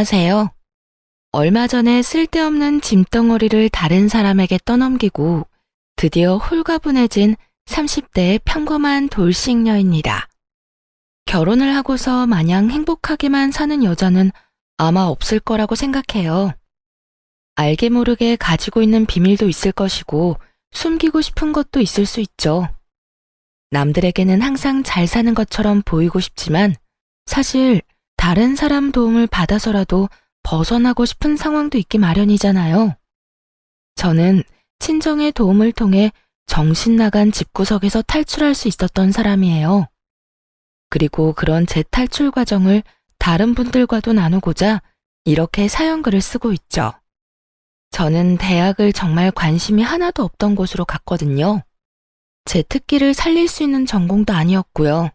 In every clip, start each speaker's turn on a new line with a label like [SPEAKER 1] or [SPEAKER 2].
[SPEAKER 1] 안녕하세요. 얼마 전에 쓸데없는 짐덩어리를 다른 사람에게 떠넘기고 드디어 홀가분해진 30대의 평범한 돌싱녀입니다. 결혼을 하고서 마냥 행복하게만 사는 여자는 아마 없을 거라고 생각해요. 알게 모르게 가지고 있는 비밀도 있을 것이고 숨기고 싶은 것도 있을 수 있죠. 남들에게는 항상 잘 사는 것처럼 보이고 싶지만 사실 다른 사람 도움을 받아서라도 벗어나고 싶은 상황도 있기 마련이잖아요. 저는 친정의 도움을 통해 정신 나간 집구석에서 탈출할 수 있었던 사람이에요. 그리고 그런 제 탈출 과정을 다른 분들과도 나누고자 이렇게 사연글을 쓰고 있죠. 저는 대학을 정말 관심이 하나도 없던 곳으로 갔거든요. 제 특기를 살릴 수 있는 전공도 아니었고요.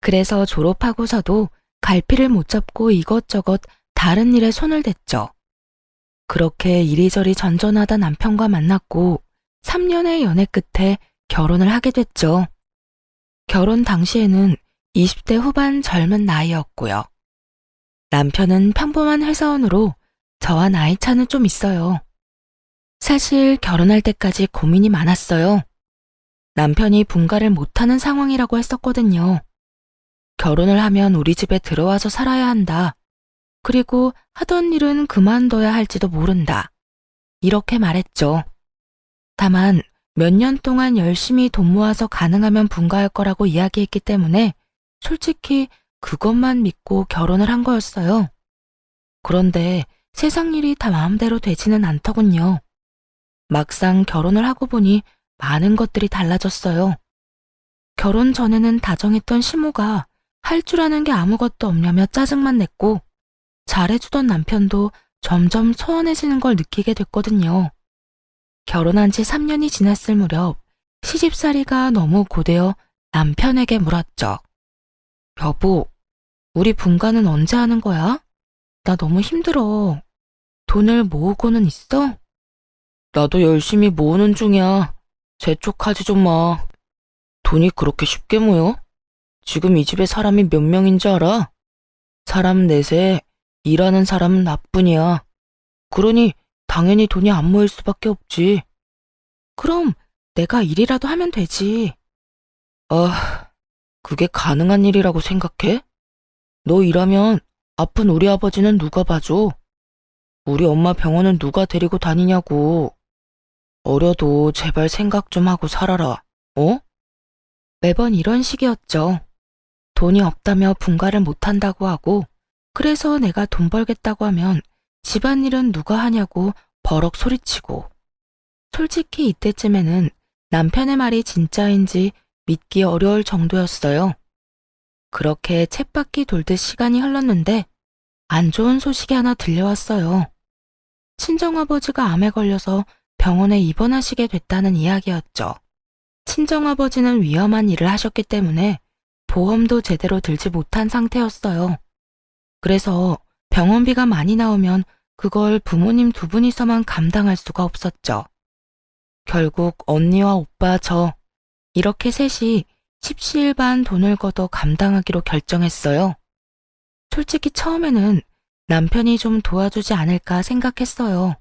[SPEAKER 1] 그래서 졸업하고서도 갈피를 못 잡고 이것저것 다른 일에 손을 댔죠. 그렇게 이리저리 전전하다 남편과 만났고 3년의 연애 끝에 결혼을 하게 됐죠. 결혼 당시에는 20대 후반 젊은 나이였고요. 남편은 평범한 회사원으로 저와 나이 차는 좀 있어요. 사실 결혼할 때까지 고민이 많았어요. 남편이 분가를 못하는 상황이라고 했었거든요. 결혼을 하면 우리 집에 들어와서 살아야 한다. 그리고 하던 일은 그만둬야 할지도 모른다. 이렇게 말했죠. 다만 몇 년 동안 열심히 돈 모아서 가능하면 분가할 거라고 이야기했기 때문에 솔직히 그것만 믿고 결혼을 한 거였어요. 그런데 세상 일이 다 마음대로 되지는 않더군요. 막상 결혼을 하고 보니 많은 것들이 달라졌어요. 결혼 전에는 다정했던 시모가 할 줄 아는 게 아무것도 없냐며 짜증만 냈고 잘해주던 남편도 점점 소원해지는 걸 느끼게 됐거든요. 결혼한 지 3년이 지났을 무렵 시집살이가 너무 고되어 남편에게 물었죠. 여보, 우리 분가는 언제 하는 거야? 나 너무 힘들어. 돈을 모으고는 있어? 나도 열심히 모으는 중이야. 재촉하지 좀 마. 돈이 그렇게 쉽게 모여? 지금 이 집에 사람이 몇 명인지 알아? 사람 넷에 일하는 사람은 나뿐이야. 그러니 당연히 돈이 안 모일 수밖에 없지. 그럼 내가 일이라도 하면 되지. 아, 그게 가능한 일이라고 생각해? 너 일하면 아픈 우리 아버지는 누가 봐줘? 우리 엄마 병원은 누가 데리고 다니냐고. 어려도 제발 생각 좀 하고 살아라. 어? 매번 이런 식이었죠. 돈이 없다며 분가를 못한다고 하고 그래서 내가 돈 벌겠다고 하면 집안일은 누가 하냐고 버럭 소리치고 솔직히 이때쯤에는 남편의 말이 진짜인지 믿기 어려울 정도였어요. 그렇게 쳇바퀴 돌듯 시간이 흘렀는데 안 좋은 소식이 하나 들려왔어요. 친정아버지가 암에 걸려서 병원에 입원하시게 됐다는 이야기였죠. 친정아버지는 위험한 일을 하셨기 때문에 보험도 제대로 들지 못한 상태였어요. 그래서 병원비가 많이 나오면 그걸 부모님 두 분이서만 감당할 수가 없었죠. 결국 언니와 오빠 저 이렇게 셋이 십시일반 돈을 걷어 감당하기로 결정했어요. 솔직히 처음에는 남편이 좀 도와주지 않을까 생각했어요.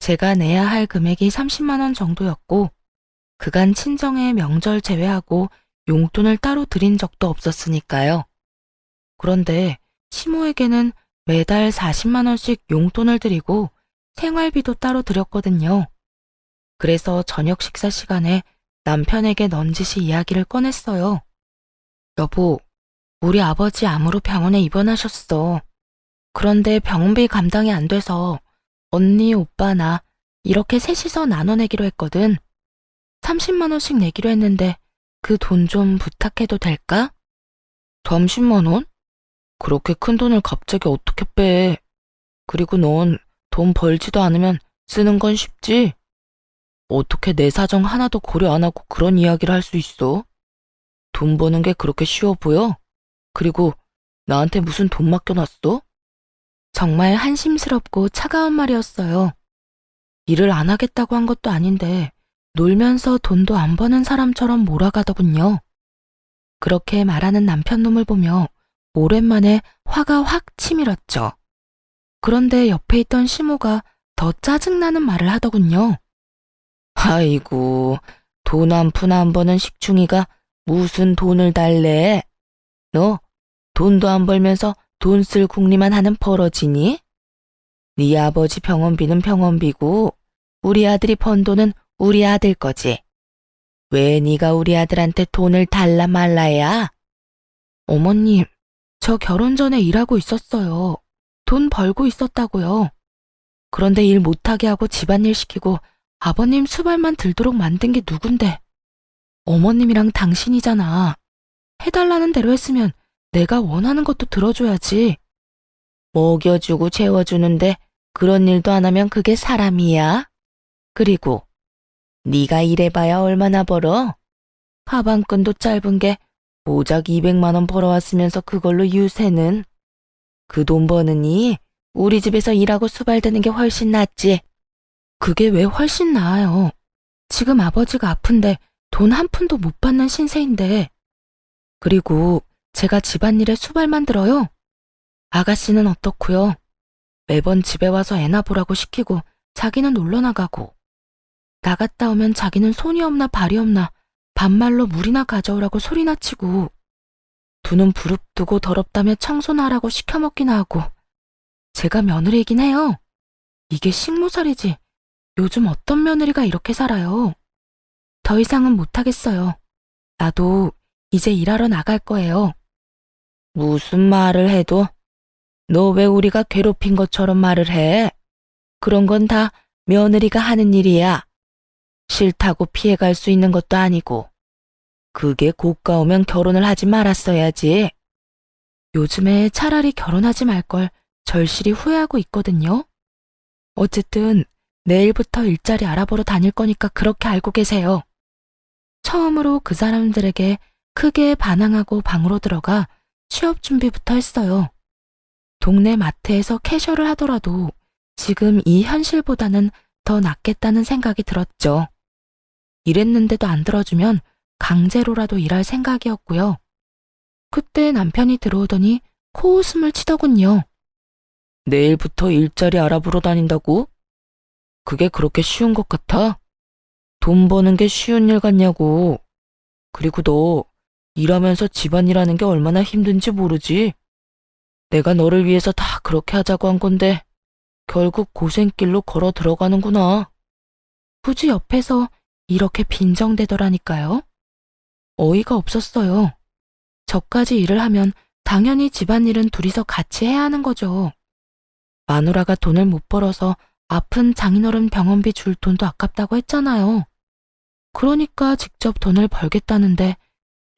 [SPEAKER 1] 제가 내야 할 금액이 30만 원 정도였고 그간 친정에 명절 제외하고 용돈을 따로 드린 적도 없었으니까요. 그런데 시모에게는 매달 40만 원씩 용돈을 드리고 생활비도 따로 드렸거든요. 그래서 저녁 식사 시간에 남편에게 넌지시 이야기를 꺼냈어요. 여보, 우리 아버지 암으로 병원에 입원하셨어. 그런데 병원비 감당이 안 돼서 언니, 오빠, 나 이렇게 셋이서 나눠내기로 했거든. 30만 원씩 내기로 했는데 그 돈 좀 부탁해도 될까? 30만 원? 그렇게 큰 돈을 갑자기 어떻게 빼? 그리고 넌 돈 벌지도 않으면 쓰는 건 쉽지? 어떻게 내 사정 하나도 고려 안 하고 그런 이야기를 할 수 있어? 돈 버는 게 그렇게 쉬워 보여? 그리고 나한테 무슨 돈 맡겨놨어? 정말 한심스럽고 차가운 말이었어요. 일을 안 하겠다고 한 것도 아닌데 놀면서 돈도 안 버는 사람처럼 몰아가더군요. 그렇게 말하는 남편 놈을 보며 오랜만에 화가 확 치밀었죠. 그런데 옆에 있던 시모가 더 짜증나는 말을 하더군요. 아이고, 돈 한 푼 안 버는 식충이가 무슨 돈을 달래? 너 돈도 안 벌면서 돈 쓸 궁리만 하는 버러지니? 네 아버지 병원비는 병원비고 우리 아들이 번 돈은 우리 아들 거지. 왜 네가 우리 아들한테 돈을 달라 말라야? 어머님, 저 결혼 전에 일하고 있었어요. 돈 벌고 있었다고요. 그런데 일 못하게 하고 집안일 시키고 아버님 수발만 들도록 만든 게 누군데? 어머님이랑 당신이잖아. 해달라는 대로 했으면 내가 원하는 것도 들어줘야지. 먹여주고 재워주는데 그런 일도 안 하면 그게 사람이야? 그리고 네가 일해봐야 얼마나 벌어? 하반끈도 짧은 게 고작 200만 원 벌어왔으면서 그걸로 유세는? 그 돈 버느니 우리 집에서 일하고 수발드는 게 훨씬 낫지. 그게 왜 훨씬 나아요? 지금 아버지가 아픈데 돈 한 푼도 못 받는 신세인데. 그리고 제가 집안일에 수발만 들어요? 아가씨는 어떻고요? 매번 집에 와서 애나 보라고 시키고 자기는 놀러 나가고, 나갔다 오면 자기는 손이 없나 발이 없나 반말로 물이나 가져오라고 소리나 치고, 두 눈 부릅뜨고 더럽다며 청소나 하라고 시켜먹기나 하고. 제가 며느리이긴 해요. 이게 식모살이지 요즘 어떤 며느리가 이렇게 살아요. 더 이상은 못하겠어요. 나도 이제 일하러 나갈 거예요. 무슨 말을 해도 너 왜 우리가 괴롭힌 것처럼 말을 해? 그런 건 다 며느리가 하는 일이야. 싫다고 피해갈 수 있는 것도 아니고. 그게 고가오면 결혼을 하지 말았어야지. 요즘에 차라리 결혼하지 말 걸 절실히 후회하고 있거든요. 어쨌든 내일부터 일자리 알아보러 다닐 거니까 그렇게 알고 계세요. 처음으로 그 사람들에게 크게 반항하고 방으로 들어가 취업 준비부터 했어요. 동네 마트에서 캐셔를 하더라도 지금 이 현실보다는 더 낫겠다는 생각이 들었죠. 일했는데도 안 들어주면 강제로라도 일할 생각이었고요. 그때 남편이 들어오더니 코웃음을 치더군요. 내일부터 일자리 알아보러 다닌다고? 그게 그렇게 쉬운 것 같아? 돈 버는 게 쉬운 일 같냐고. 그리고 너 일하면서 집안일하는 게 얼마나 힘든지 모르지? 내가 너를 위해서 다 그렇게 하자고 한 건데 결국 고생길로 걸어 들어가는구나. 굳이 옆에서 이렇게 빈정대더라니까요. 어이가 없었어요. 저까지 일을 하면 당연히 집안일은 둘이서 같이 해야 하는 거죠. 마누라가 돈을 못 벌어서 아픈 장인어른 병원비 줄 돈도 아깝다고 했잖아요. 그러니까 직접 돈을 벌겠다는데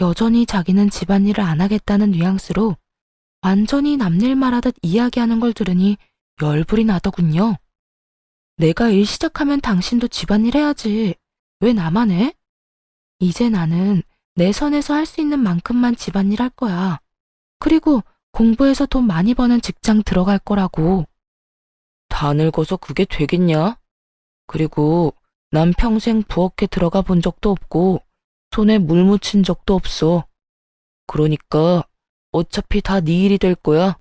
[SPEAKER 1] 여전히 자기는 집안일을 안 하겠다는 뉘앙스로 완전히 남일 말하듯 이야기하는 걸 들으니 열불이 나더군요. 내가 일 시작하면 당신도 집안일 해야지. 왜 나만 해? 이제 나는 내 선에서 할 수 있는 만큼만 집안일 할 거야. 그리고 공부해서 돈 많이 버는 직장 들어갈 거라고. 다 늙어서 그게 되겠냐? 그리고 난 평생 부엌에 들어가 본 적도 없고 손에 물 묻힌 적도 없어. 그러니까 어차피 다 네 일이 될 거야.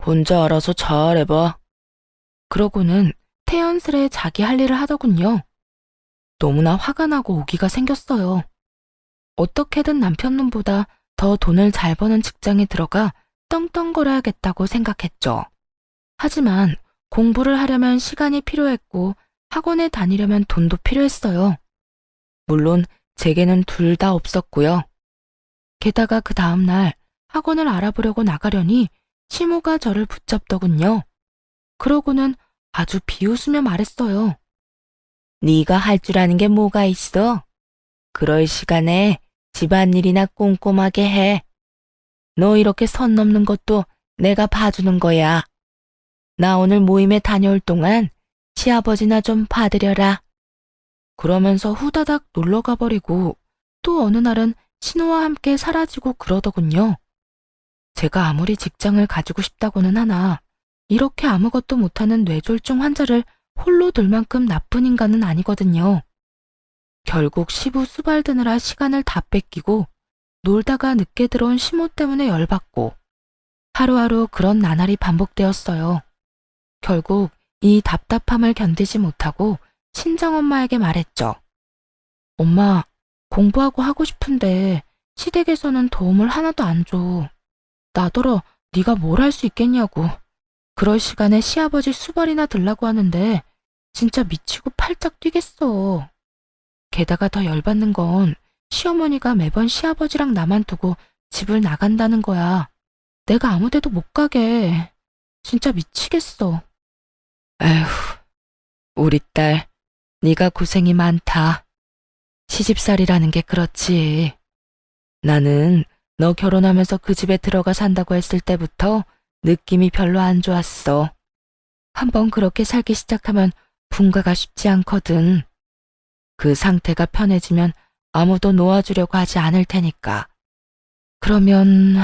[SPEAKER 1] 혼자 알아서 잘해봐. 그러고는 태연스레 자기 할 일을 하더군요. 너무나 화가 나고 오기가 생겼어요. 어떻게든 남편 눈보다 더 돈을 잘 버는 직장에 들어가 떵떵거려야겠다고 생각했죠. 하지만 공부를 하려면 시간이 필요했고 학원에 다니려면 돈도 필요했어요. 물론 제게는 둘 다 없었고요. 게다가 그 다음날 학원을 알아보려고 나가려니 시모가 저를 붙잡더군요. 그러고는 아주 비웃으며 말했어요. 네가 할 줄 아는 게 뭐가 있어? 그럴 시간에 집안일이나 꼼꼼하게 해. 너 이렇게 선 넘는 것도 내가 봐주는 거야. 나 오늘 모임에 다녀올 동안 시아버지나 좀 봐드려라. 그러면서 후다닥 놀러 가버리고 또 어느 날은 신호와 함께 사라지고 그러더군요. 제가 아무리 직장을 가지고 싶다고는 하나 이렇게 아무것도 못하는 뇌졸중 환자를 홀로 둘 만큼 나쁜 인간은 아니거든요. 결국 시부 수발드느라 시간을 다 뺏기고 놀다가 늦게 들어온 시모 때문에 열받고 하루하루 그런 나날이 반복되었어요. 결국 이 답답함을 견디지 못하고 친정엄마에게 말했죠. 엄마, 공부하고 하고 싶은데 시댁에서는 도움을 하나도 안 줘. 나더러 네가 뭘 할 수 있겠냐고. 그럴 시간에 시아버지 수발이나 들라고 하는데 진짜 미치고 팔짝 뛰겠어. 게다가 더 열받는 건 시어머니가 매번 시아버지랑 나만 두고 집을 나간다는 거야. 내가 아무 데도 못 가게. 진짜 미치겠어. 에휴, 우리 딸, 네가 고생이 많다. 시집살이라는 게 그렇지. 나는 너 결혼하면서 그 집에 들어가 산다고 했을 때부터 느낌이 별로 안 좋았어. 한번 그렇게 살기 시작하면 분가가 쉽지 않거든. 그 상태가 편해지면 아무도 놓아주려고 하지 않을 테니까. 그러면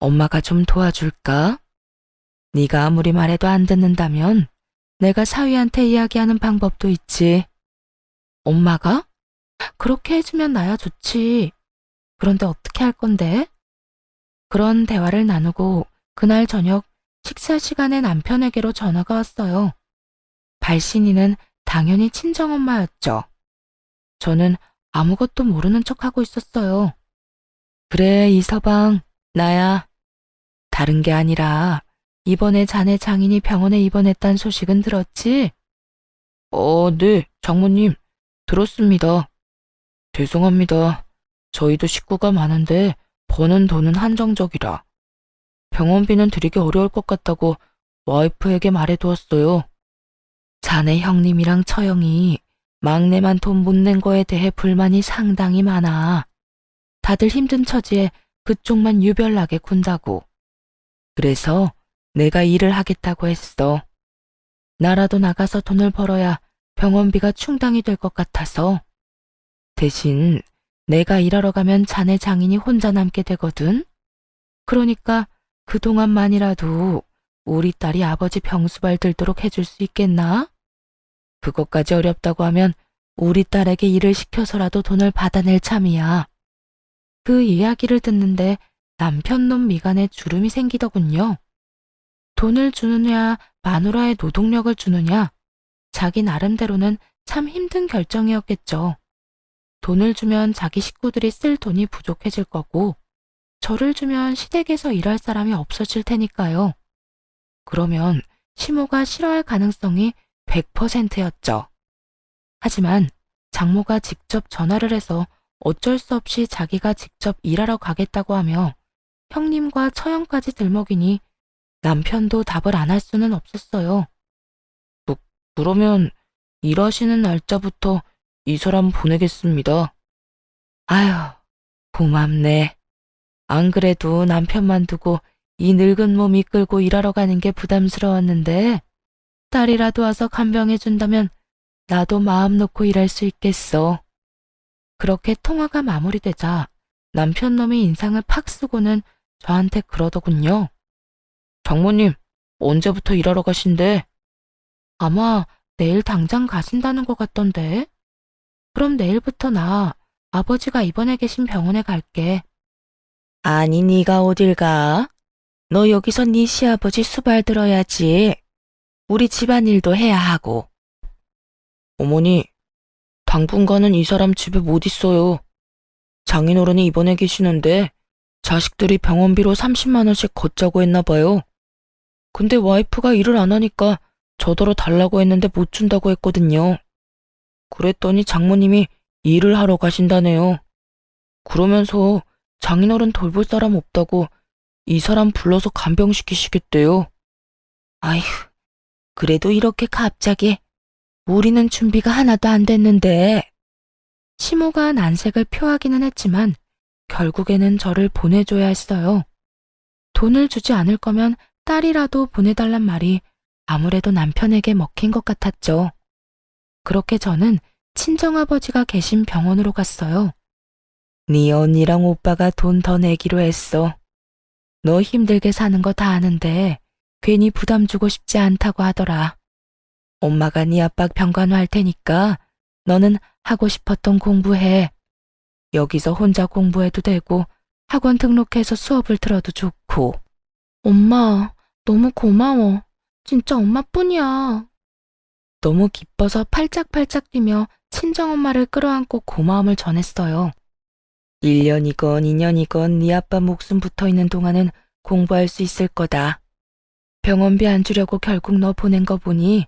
[SPEAKER 1] 엄마가 좀 도와줄까? 네가 아무리 말해도 안 듣는다면 내가 사위한테 이야기하는 방법도 있지. 엄마가? 그렇게 해주면 나야 좋지. 그런데 어떻게 할 건데? 그런 대화를 나누고 그날 저녁 식사 시간에 남편에게로 전화가 왔어요. 발신이는 당연히 친정엄마였죠. 저는 아무것도 모르는 척하고 있었어요. 그래, 이서방, 나야. 다른 게 아니라 이번에 자네 장인이 병원에 입원했단 소식은 들었지? 네, 장모님. 들었습니다. 죄송합니다. 저희도 식구가 많은데 버는 돈은 한정적이라. 병원비는 드리기 어려울 것 같다고 와이프에게 말해두었어요. 자네 형님이랑 처형이 막내만 돈 못 낸 거에 대해 불만이 상당히 많아. 다들 힘든 처지에 그쪽만 유별나게 군다고. 그래서 내가 일을 하겠다고 했어. 나라도 나가서 돈을 벌어야 병원비가 충당이 될 것 같아서. 대신 내가 일하러 가면 자네 장인이 혼자 남게 되거든. 그러니까 그동안만이라도 우리 딸이 아버지 병수발 들도록 해줄 수 있겠나? 그것까지 어렵다고 하면 우리 딸에게 일을 시켜서라도 돈을 받아낼 참이야. 그 이야기를 듣는데 남편놈 미간에 주름이 생기더군요. 돈을 주느냐 마누라의 노동력을 주느냐, 자기 나름대로는 참 힘든 결정이었겠죠. 돈을 주면 자기 식구들이 쓸 돈이 부족해질 거고, 저를 주면 시댁에서 일할 사람이 없어질 테니까요. 그러면 시모가 싫어할 가능성이 100%였죠. 하지만 장모가 직접 전화를 해서 어쩔 수 없이 자기가 직접 일하러 가겠다고 하며 형님과 처형까지 들먹이니 남편도 답을 안 할 수는 없었어요. 그러면 일하시는 날짜부터 이 사람 보내겠습니다. 아휴, 고맙네. 안 그래도 남편만 두고 이 늙은 몸 이끌고 일하러 가는 게 부담스러웠는데 딸이라도 와서 간병해준다면 나도 마음 놓고 일할 수 있겠어. 그렇게 통화가 마무리되자 남편 놈이 인상을 팍 쓰고는 저한테 그러더군요. 장모님, 언제부터 일하러 가신대? 아마 내일 당장 가신다는 것 같던데. 그럼 내일부터 나 아버지가 입원해 계신 병원에 갈게. 아니, 네가 어딜 가? 너 여기서 네 시아버지 수발 들어야지. 우리 집안일도 해야 하고. 어머니, 당분간은 이 사람 집에 못 있어요. 장인어른이 입원해 계시는데 자식들이 병원비로 30만 원씩 걷자고 했나 봐요. 근데 와이프가 일을 안 하니까 저더러 달라고 했는데 못 준다고 했거든요. 그랬더니 장모님이 일을 하러 가신다네요. 그러면서 장인어른 돌볼 사람 없다고 이 사람 불러서 간병시키시겠대요. 아휴, 그래도 이렇게 갑자기. 우리는 준비가 하나도 안 됐는데. 시모가 난색을 표하기는 했지만 결국에는 저를 보내줘야 했어요. 돈을 주지 않을 거면 딸이라도 보내달란 말이 아무래도 남편에게 먹힌 것 같았죠. 그렇게 저는 친정아버지가 계신 병원으로 갔어요. 네 언니랑 오빠가 돈 더 내기로 했어. 너 힘들게 사는 거 다 아는데 괜히 부담 주고 싶지 않다고 하더라. 엄마가 네 압박 병간호할 테니까 너는 하고 싶었던 공부해. 여기서 혼자 공부해도 되고 학원 등록해서 수업을 들어도 좋고. 엄마, 너무 고마워. 진짜 엄마뿐이야. 너무 기뻐서 팔짝팔짝 뛰며 친정엄마를 끌어안고 고마움을 전했어요. 1년이건 2년이건 네 아빠 목숨 붙어있는 동안은 공부할 수 있을 거다. 병원비 안 주려고 결국 너 보낸 거 보니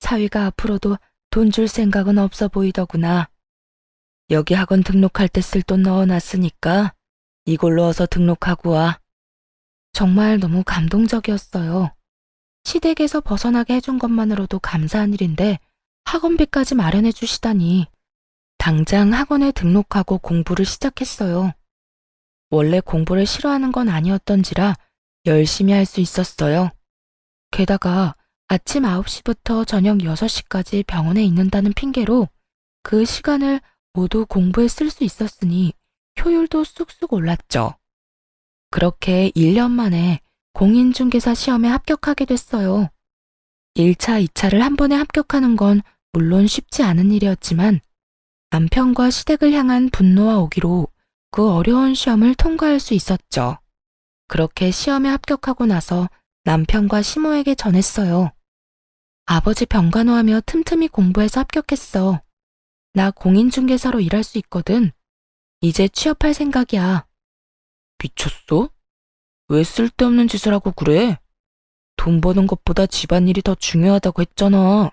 [SPEAKER 1] 사위가 앞으로도 돈 줄 생각은 없어 보이더구나. 여기 학원 등록할 때 쓸 돈 넣어놨으니까 이걸로 어서 등록하고 와. 정말 너무 감동적이었어요. 시댁에서 벗어나게 해준 것만으로도 감사한 일인데 학원비까지 마련해 주시다니. 당장 학원에 등록하고 공부를 시작했어요. 원래 공부를 싫어하는 건 아니었던지라 열심히 할 수 있었어요. 게다가 아침 9시부터 저녁 6시까지 병원에 있는다는 핑계로 그 시간을 모두 공부에 쓸 수 있었으니 효율도 쑥쑥 올랐죠. 그렇게 1년 만에 공인중개사 시험에 합격하게 됐어요. 1차, 2차를 한 번에 합격하는 건 물론 쉽지 않은 일이었지만 남편과 시댁을 향한 분노와 오기로 그 어려운 시험을 통과할 수 있었죠. 그렇게 시험에 합격하고 나서 남편과 시모에게 전했어요. 아버지 병간호하며 틈틈이 공부해서 합격했어. 나 공인중개사로 일할 수 있거든. 이제 취업할 생각이야. 미쳤어? 왜 쓸데없는 짓을 하고 그래? 돈 버는 것보다 집안일이 더 중요하다고 했잖아.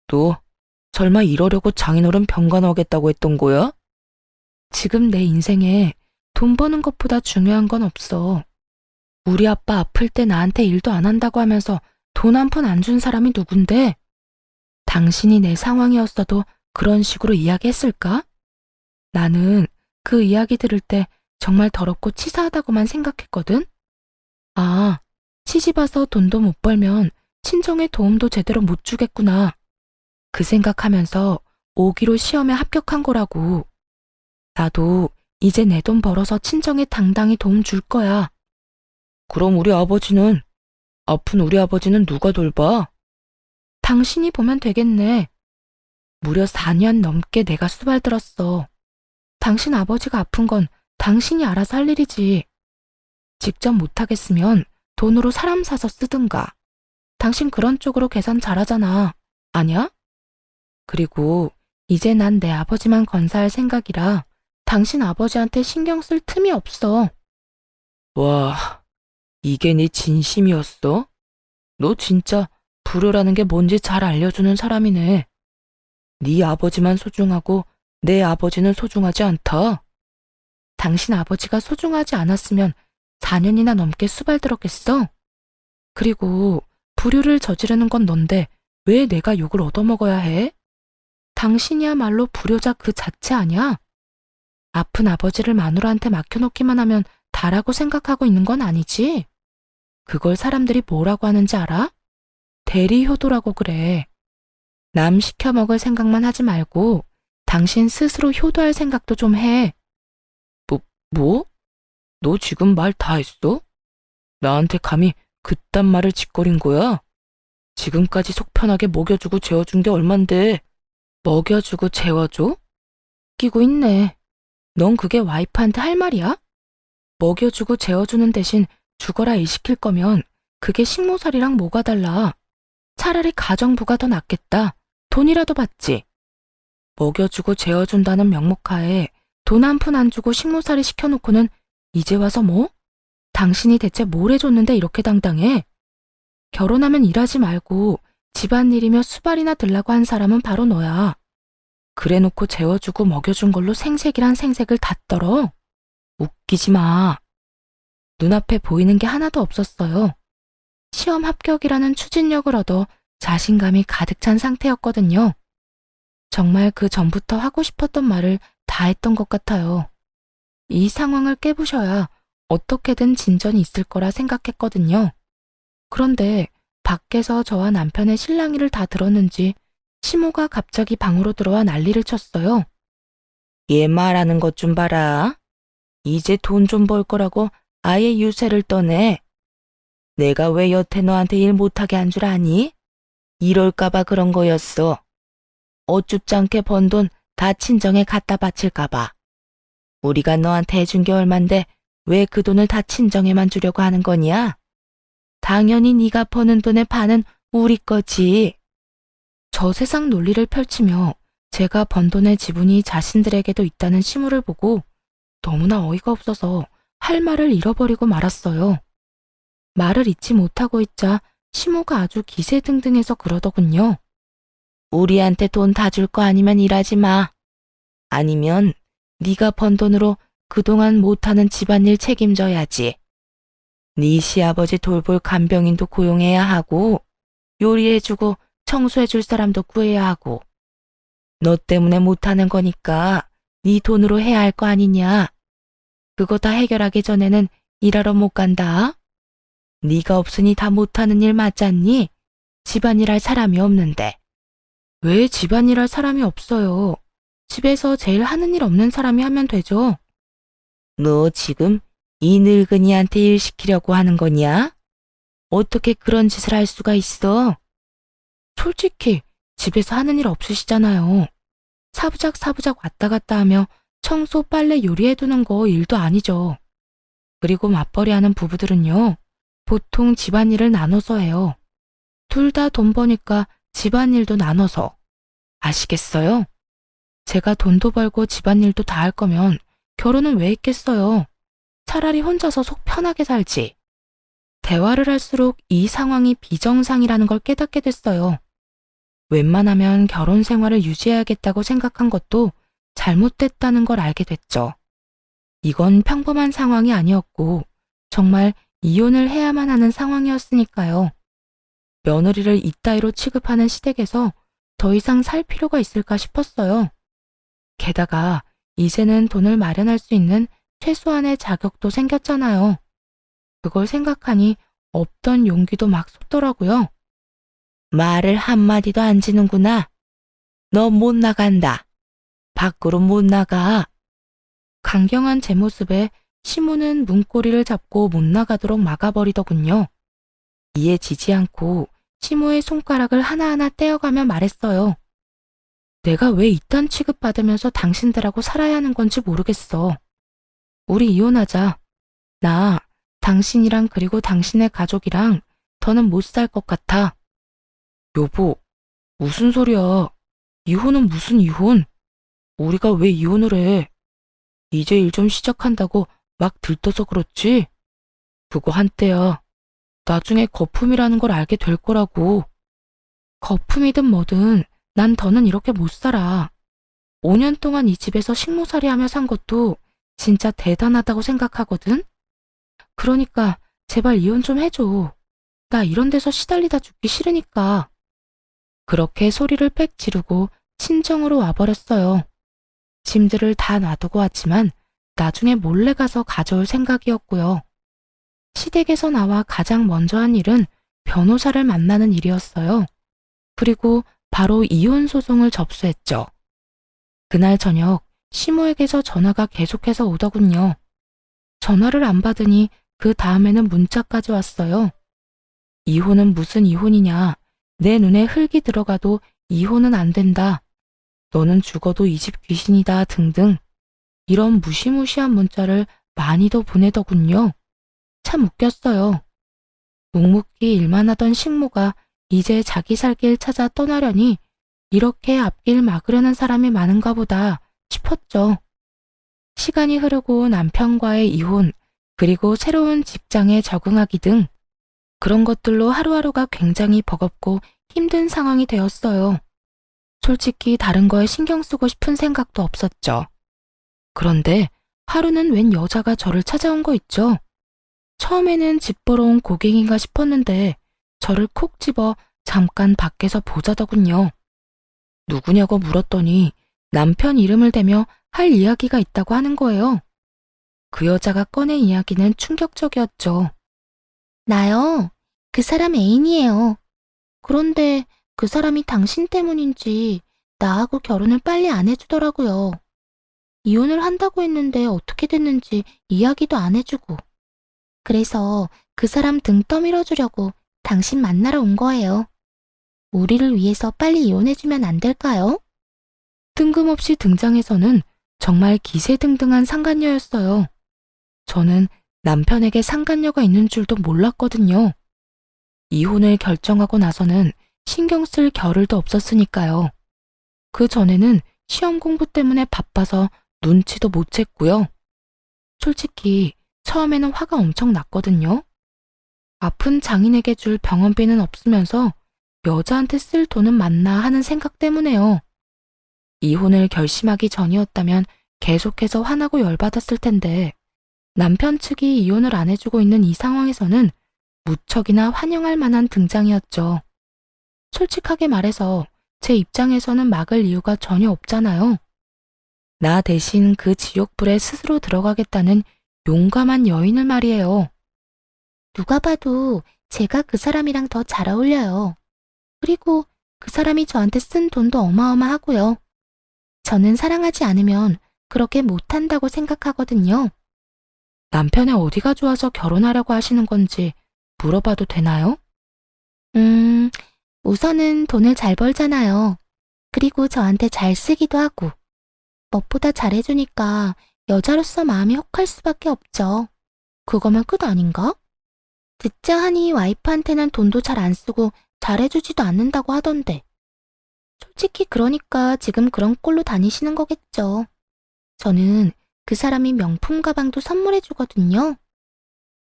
[SPEAKER 1] 너 설마 이러려고 장인어른 병간호하겠다고 했던 거야? 지금 내 인생에 돈 버는 것보다 중요한 건 없어. 우리 아빠 아플 때 나한테 일도 안 한다고 하면서 돈 한 푼 안 준 사람이 누군데? 당신이 내 상황이었어도 그런 식으로 이야기했을까? 나는 그 이야기 들을 때 정말 더럽고 치사하다고만 생각했거든? 아, 시집 와서 돈도 못 벌면 친정에 도움도 제대로 못 주겠구나. 그 생각하면서 오기로 시험에 합격한 거라고. 나도 이제 내 돈 벌어서 친정에 당당히 도움 줄 거야. 그럼 아픈 우리 아버지는 누가 돌봐? 당신이 보면 되겠네. 무려 4년 넘게 내가 수발들었어. 당신 아버지가 아픈 건 당신이 알아서 할 일이지. 직접 못하겠으면 돈으로 사람 사서 쓰든가. 당신 그런 쪽으로 계산 잘하잖아. 아냐? 그리고 이제 난 내 아버지만 건사할 생각이라 당신 아버지한테 신경 쓸 틈이 없어. 와, 이게 네 진심이었어? 너 진짜 불효라는 게 뭔지 잘 알려주는 사람이네. 네 아버지만 소중하고 내 아버지는 소중하지 않다. 당신 아버지가 소중하지 않았으면 4년이나 넘게 수발들었겠어? 그리고 불효를 저지르는 건 넌데 왜 내가 욕을 얻어먹어야 해? 당신이야말로 불효자 그 자체 아니야? 아픈 아버지를 마누라한테 맡겨놓기만 하면 다라고 생각하고 있는 건 아니지? 그걸 사람들이 뭐라고 하는지 알아? 대리효도라고 그래. 남 시켜먹을 생각만 하지 말고 당신 스스로 효도할 생각도 좀 해. 뭐? 너 지금 말 다 했어? 나한테 감히 그딴 말을 짓거린 거야? 지금까지 속 편하게 먹여주고 재워준 게 얼만데. 먹여주고 재워줘? 끼고 있네. 넌 그게 와이프한테 할 말이야? 먹여주고 재워주는 대신 죽어라 일 시킬 거면 그게 식모살이랑 뭐가 달라. 차라리 가정부가 더 낫겠다. 돈이라도 받지. 먹여주고 재워준다는 명목하에 돈 한 푼 안 주고 식모살이 시켜놓고는 이제 와서 뭐? 당신이 대체 뭘 해줬는데 이렇게 당당해? 결혼하면 일하지 말고 집안일이며 수발이나 들라고 한 사람은 바로 너야. 그래놓고 재워주고 먹여준 걸로 생색이란 생색을 다 떨어? 웃기지 마. 눈앞에 보이는 게 하나도 없었어요. 시험 합격이라는 추진력을 얻어 자신감이 가득 찬 상태였거든요. 정말 그 전부터 하고 싶었던 말을 다 했던 것 같아요. 이 상황을 깨부셔야 어떻게든 진전이 있을 거라 생각했거든요. 그런데 밖에서 저와 남편의 실랑이를 다 들었는지 시모가 갑자기 방으로 들어와 난리를 쳤어요. 얘 말하는 것 좀 봐라. 이제 돈 좀 벌 거라고 아예 유세를 떠내. 내가 왜 여태 너한테 일 못하게 한 줄 아니? 이럴까봐 그런 거였어. 어쭙지 않게 번 돈 다 친정에 갖다 바칠까봐. 우리가 너한테 해준 게 얼만데 왜 그 돈을 다 친정에만 주려고 하는 거냐? 당연히 네가 버는 돈의 반은 우리 거지. 저 세상 논리를 펼치며 제가 번 돈의 지분이 자신들에게도 있다는 시무를 보고 너무나 어이가 없어서 할 말을 잃어버리고 말았어요. 말을 잇지 못하고 있자 시모가 아주 기세등등해서 그러더군요. 우리한테 돈 다 줄 거 아니면 일하지 마. 아니면 네가 번 돈으로 그동안 못하는 집안일 책임져야지. 네 시아버지 돌볼 간병인도 고용해야 하고 요리해주고 청소해줄 사람도 구해야 하고 너 때문에 못하는 거니까 네 돈으로 해야 할 거 아니냐. 그거 다 해결하기 전에는 일하러 못 간다. 네가 없으니 다 못하는 일 맞잖니? 집안일 할 사람이 없는데. 왜 집안일 할 사람이 없어요? 집에서 제일 하는 일 없는 사람이 하면 되죠. 너 지금 이 늙은이한테 일 시키려고 하는 거냐? 어떻게 그런 짓을 할 수가 있어? 솔직히 집에서 하는 일 없으시잖아요. 사부작 왔다 갔다 하며 청소, 빨래, 요리해두는 거 일도 아니죠. 그리고 맞벌이하는 부부들은요, 보통 집안일을 나눠서 해요. 둘 다 돈 버니까 집안일도 나눠서. 아시겠어요? 제가 돈도 벌고 집안일도 다 할 거면 결혼은 왜 했겠어요? 차라리 혼자서 속 편하게 살지. 대화를 할수록 이 상황이 비정상이라는 걸 깨닫게 됐어요. 웬만하면 결혼 생활을 유지해야겠다고 생각한 것도 잘못됐다는 걸 알게 됐죠. 이건 평범한 상황이 아니었고 정말 이혼을 해야만 하는 상황이었으니까요. 며느리를 이따위로 취급하는 시댁에서 더 이상 살 필요가 있을까 싶었어요. 게다가 이제는 돈을 마련할 수 있는 최소한의 자격도 생겼잖아요. 그걸 생각하니 없던 용기도 막 솟더라고요. 말을 한마디도 안 지는구나. 너 못 나간다. 밖으로 못 나가. 강경한 제 모습에 시모는 문고리를 잡고 못 나가도록 막아버리더군요. 이에 지지 않고 시모의 손가락을 하나하나 떼어가며 말했어요. 내가 왜 이딴 취급받으면서 당신들하고 살아야 하는 건지 모르겠어. 우리 이혼하자. 나 당신이랑 그리고 당신의 가족이랑 더는 못 살 것 같아. 여보, 무슨 소리야. 이혼은 무슨 이혼? 우리가 왜 이혼을 해? 이제 일 좀 시작한다고 막 들떠서 그렇지? 그거 한때야. 나중에 거품이라는 걸 알게 될 거라고. 거품이든 뭐든 난 더는 이렇게 못 살아. 5년 동안 이 집에서 식모살이 하며 산 것도 진짜 대단하다고 생각하거든? 그러니까 제발 이혼 좀 해줘. 나 이런 데서 시달리다 죽기 싫으니까. 그렇게 소리를 빽 지르고 친정으로 와버렸어요. 짐들을 다 놔두고 왔지만 나중에 몰래 가서 가져올 생각이었고요. 시댁에서 나와 가장 먼저 한 일은 변호사를 만나는 일이었어요. 그리고 바로 이혼 소송을 접수했죠. 그날 저녁 시모에게서 전화가 계속해서 오더군요. 전화를 안 받으니 그 다음에는 문자까지 왔어요. 이혼은 무슨 이혼이냐. 내 눈에 흙이 들어가도 이혼은 안 된다. 너는 죽어도 이 집 귀신이다 등등. 이런 무시무시한 문자를 많이도 보내더군요. 참 웃겼어요. 묵묵히 일만 하던 식모가 이제 자기 살 길 찾아 떠나려니 이렇게 앞길 막으려는 사람이 많은가 보다 싶었죠. 시간이 흐르고 남편과의 이혼, 그리고 새로운 직장에 적응하기 등 그런 것들로 하루하루가 굉장히 버겁고 힘든 상황이 되었어요. 솔직히 다른 거에 신경 쓰고 싶은 생각도 없었죠. 그런데 하루는 웬 여자가 저를 찾아온 거 있죠. 처음에는 집 보러 온 고객인가 싶었는데 저를 콕 집어 잠깐 밖에서 보자더군요. 누구냐고 물었더니 남편 이름을 대며 할 이야기가 있다고 하는 거예요. 그 여자가 꺼낸 이야기는 충격적이었죠. 나요. 그 사람 애인이에요. 그런데 그 사람이 당신 때문인지 나하고 결혼을 빨리 안 해주더라고요. 이혼을 한다고 했는데 어떻게 됐는지 이야기도 안 해주고. 그래서 그 사람 등 떠밀어주려고 당신 만나러 온 거예요. 우리를 위해서 빨리 이혼해주면 안 될까요? 뜬금없이 등장해서는 정말 기세등등한 상간녀였어요. 저는 남편에게 상간녀가 있는 줄도 몰랐거든요. 이혼을 결정하고 나서는 신경 쓸 겨를도 없었으니까요. 그 전에는 시험 공부 때문에 바빠서 눈치도 못 챘고요. 솔직히 처음에는 화가 엄청 났거든요. 아픈 장인에게 줄 병원비는 없으면서 여자한테 쓸 돈은 많나 하는 생각 때문에요. 이혼을 결심하기 전이었다면 계속해서 화나고 열받았을 텐데 남편 측이 이혼을 안 해주고 있는 이 상황에서는 무척이나 환영할 만한 등장이었죠. 솔직하게 말해서 제 입장에서는 막을 이유가 전혀 없잖아요. 나 대신 그 지옥불에 스스로 들어가겠다는 용감한 여인을 말이에요. 누가 봐도 제가 그 사람이랑 더 잘 어울려요. 그리고 그 사람이 저한테 쓴 돈도 어마어마하고요. 저는 사랑하지 않으면 그렇게 못한다고 생각하거든요. 남편의 어디가 좋아서 결혼하려고 하시는 건지 물어봐도 되나요? 우선은 돈을 잘 벌잖아요. 그리고 저한테 잘 쓰기도 하고. 무엇보다 잘해주니까 여자로서 마음이 혹할 수밖에 없죠. 그거면 끝 아닌가? 듣자 하니 와이프한테는 돈도 잘 안 쓰고 잘해주지도 않는다고 하던데. 솔직히 그러니까 지금 그런 꼴로 다니시는 거겠죠. 저는 그 사람이 명품 가방도 선물해주거든요.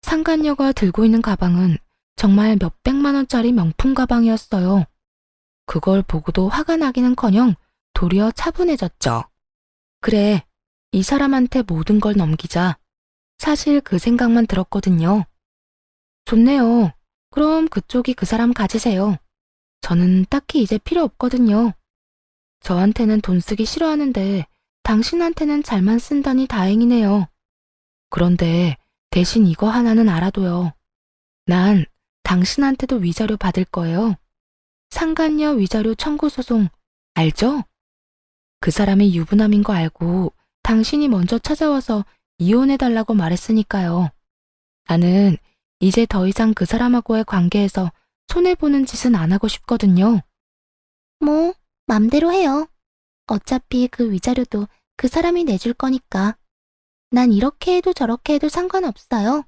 [SPEAKER 1] 상간녀가 들고 있는 가방은 정말 몇백만 원짜리 명품 가방이었어요. 그걸 보고도 화가 나기는커녕 도리어 차분해졌죠. 그래, 이 사람한테 모든 걸 넘기자. 사실 그 생각만 들었거든요. 좋네요. 그럼 그쪽이 그 사람 가지세요. 저는 딱히 이제 필요 없거든요. 저한테는 돈 쓰기 싫어하는데 당신한테는 잘만 쓴다니 다행이네요. 그런데 대신 이거 하나는 알아둬요. 난 당신한테도 위자료 받을 거예요. 상간녀 위자료 청구 소송 알죠? 그 사람이 유부남인 거 알고 당신이 먼저 찾아와서 이혼해달라고 말했으니까요. 나는 이제 더 이상 그 사람하고의 관계에서 손해보는 짓은 안 하고 싶거든요. 뭐, 맘대로 해요. 어차피 그 위자료도 그 사람이 내줄 거니까. 난 이렇게 해도 저렇게 해도 상관없어요.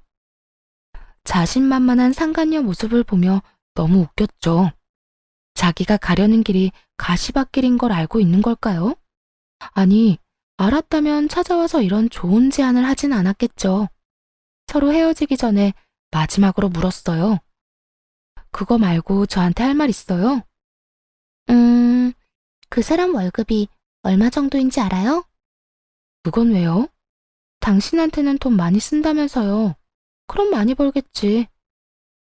[SPEAKER 1] 자신만만한 상간녀 모습을 보며 너무 웃겼죠. 자기가 가려는 길이 가시밭길인 걸 알고 있는 걸까요? 아니, 알았다면 찾아와서 이런 좋은 제안을 하진 않았겠죠. 서로 헤어지기 전에 마지막으로 물었어요. 그거 말고 저한테 할 말 있어요? 그 사람 월급이 얼마 정도인지 알아요? 그건 왜요? 당신한테는 돈 많이 쓴다면서요. 그럼 많이 벌겠지.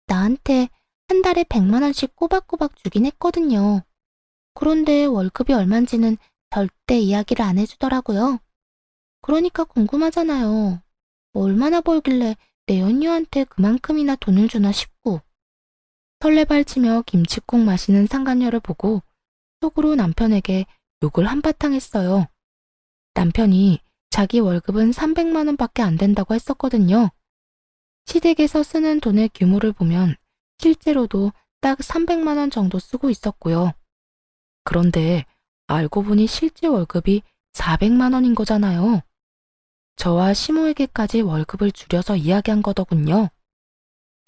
[SPEAKER 1] 나한테 한 달에 100만 원씩 꼬박꼬박 주긴 했거든요. 그런데 월급이 얼만지는 절대 이야기를 안 해주더라고요. 그러니까 궁금하잖아요. 얼마나 벌길래 내 연녀한테 그만큼이나 돈을 주나 싶고. 설레발치며 김칫국 마시는 상간녀를 보고 속으로 남편에게 욕을 한바탕 했어요. 남편이 자기 월급은 300만 원밖에 안 된다고 했었거든요. 시댁에서 쓰는 돈의 규모를 보면 실제로도 딱 300만 원 정도 쓰고 있었고요. 그런데 알고 보니 실제 월급이 400만 원인 거잖아요. 저와 시모에게까지 월급을 줄여서 이야기한 거더군요.